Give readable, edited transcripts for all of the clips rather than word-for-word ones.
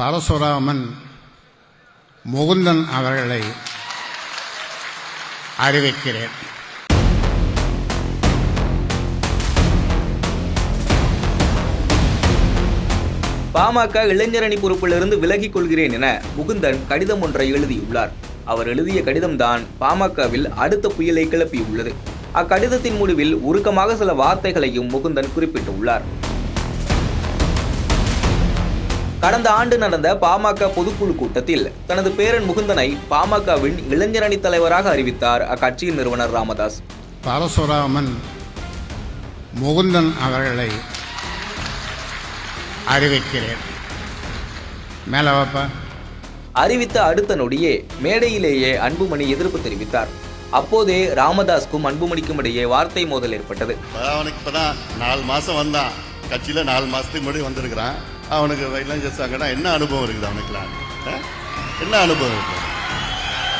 பரசுராமன் முகுந்தன் அவர்களை அறிவிக்கிறேன். பாமக இளைஞரணி பொறுப்பிலிருந்து விலகிக் கொள்கிறேன் என முகுந்தன் கடிதம் ஒன்றை எழுதியுள்ளார். அவர் எழுதிய கடிதம்தான் பாமகவில் அடுத்த புயலை கிளப்பியுள்ளது. அக்கடிதத்தின் முடிவில் உருக்கமாக சில வார்த்தைகளையும் முகுந்தன் குறிப்பிட்டுள்ளார். கடந்த ஆண்டு நடந்த பாமக பொதுக்குழு கூட்டத்தில் தனது பேரன் முகுந்தனை பாமகவின் இளைஞரணி தலைவராக அறிவித்தார் அக்கட்சியின் நிறுவனர் ராமதாஸ். பரசுராமன் முகுந்தன் அவர்களை அறிவிக்கிறேன். மேல வாப்பா. அறிவித்த அடுத்த நொடியே மேடையிலேயே அன்புமணி எதிர்ப்பு தெரிவித்தார். அப்போதே ராமதாஸ்க்கும் அன்புமணிக்கும் இடையே வார்த்தை மோதல் ஏற்பட்டது. அவனுக்கு இப்பதான் 4 மாசம் வந்தான், கட்சியில 4 மாசத்துக்கு முன்னாடி வந்திருக்கிறான். அவனுக்கு இளைஞர் என்ன அனுபவம் இருக்குது? அவனுக்குலாம் என்ன அனுபவம் இருக்கு?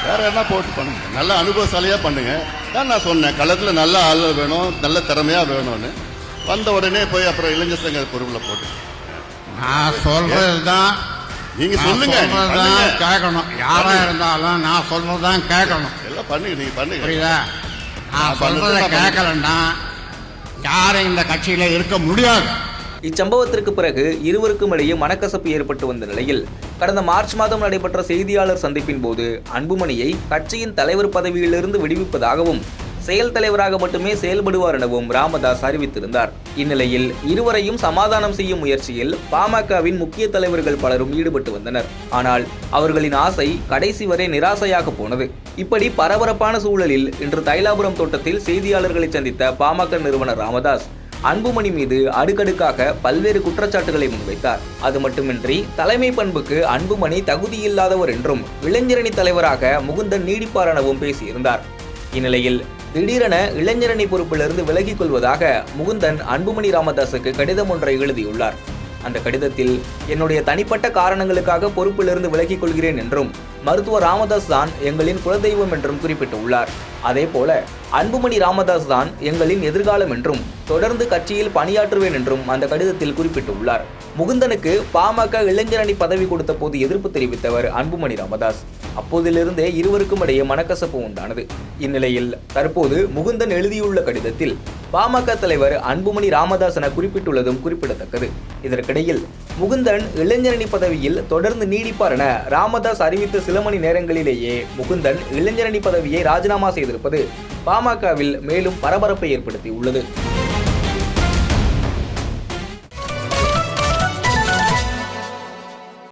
வேற என்ன போட்டு பண்ணுங்க, நல்ல அனுபவசாலியா பண்ணுங்க. தான் நான் சொன்னேன், களத்துல நல்ல ஆள் வேணும், நல்ல திறமையா வேணும்னு. வந்த உடனே போய் அப்புறம் இளைஞர் சங்க பொறுப்புல போட்டு நான் சொல்றதுதான் நீங்க சொல்லுங்க, கேட்கணும். யாரா இருந்தாலும் நான் சொல்றதுதான் கேட்கணும். எல்லாம் பண்ணுங்க, நீங்க பண்ணுங்க. புரியுதா? நான் சொல்றத கேட்கலன்னா யாரும் இந்த கட்சியில இருக்க முடியாது. இச்சம்பவத்திற்கு பிறகு இருவருக்கும் இடையே மனக்கசப்பு ஏற்பட்டு வந்த நிலையில் கடந்த மார்ச் மாதம் நடைபெற்ற செய்தியாளர் சந்திப்பின் போது அன்புமணியை கட்சியின் தலைவர் பதவியிலிருந்து விடுவிப்பதாகவும் செயல் தலைவராக மட்டுமே செயல்படுவார் எனவும் ராமதாஸ் அறிவித்திருந்தார். இந்நிலையில் இருவரையும் சமாதானம் செய்யும் முயற்சியில் பாமகவின் முக்கிய தலைவர்கள் பலரும் ஈடுபட்டு வந்தனர். ஆனால் அவர்களின் ஆசை கடைசி வரை நிராசையாக போனது. இப்படி பரபரப்பான சூழலில் இன்று தைலாபுரம் தோட்டத்தில் செய்தியாளர்களை சந்தித்த பாமக நிறுவனர் ராமதாஸ் அன்புமணி மீது அடுக்கடுக்காக பல்வேறு குற்றச்சாட்டுகளை முன்வைத்தார். அது மட்டுமின்றி தலைமை பண்புக்கு அன்புமணி தகுதியில்லாதவர் என்றும் இளைஞரணி தலைவராக முகுந்தன் நீடிப்பார் எனவும் பேசியிருந்தார். இந்நிலையில் திடீரென இளைஞரணி பொறுப்பிலிருந்து விலகிக் கொள்வதாக முகுந்தன் அன்புமணி ராமதாஸுக்கு கடிதம் ஒன்றை எழுதியுள்ளார். அந்த கடிதத்தில் என்னுடைய தனிப்பட்ட காரணங்களுக்காக பொறுப்பிலிருந்து விலகிக் கொள்கிறேன் என்றும் மருத்துவர் ராமதாஸ் தான் எங்களின் குலதெய்வம் என்றும் குறிப்பிட்டுள்ளார். அதேபோல அன்புமணி ராமதாஸ் தான் எங்களின் எதிர்காலம் என்றும் தொடர்ந்து கட்சியில் பணியாற்றுவேன் என்றும் அந்த கடிதத்தில் குறிப்பிட்டுள்ளார். முகுந்தனுக்கு பாமக இளைஞரணி பதவி கொடுத்த போது எதிர்ப்பு தெரிவித்தவர் அன்புமணி ராமதாஸ். அப்போதிலிருந்தே இருவருக்கும் இடையே மனக்கசப்பு உண்டானது. இந்நிலையில் தற்போது முகுந்தன் எழுதியுள்ள கடிதத்தில் பாமக தலைவர் அன்புமணி ராமதாஸ் என குறிப்பிட்டுள்ளதும் குறிப்பிடத்தக்கது. இதற்கிடையில் முகுந்தன் இளைஞரணி பதவியில் தொடர்ந்து நீடிப்பார் என ராமதாஸ் அறிவித்த சில மணி நேரங்களிலேயே முகுந்தன் இளைஞரணி பதவியை ராஜினாமா செய்திருப்பது பாமகவில் மேலும் பரபரப்பை ஏற்படுத்தியுள்ளது.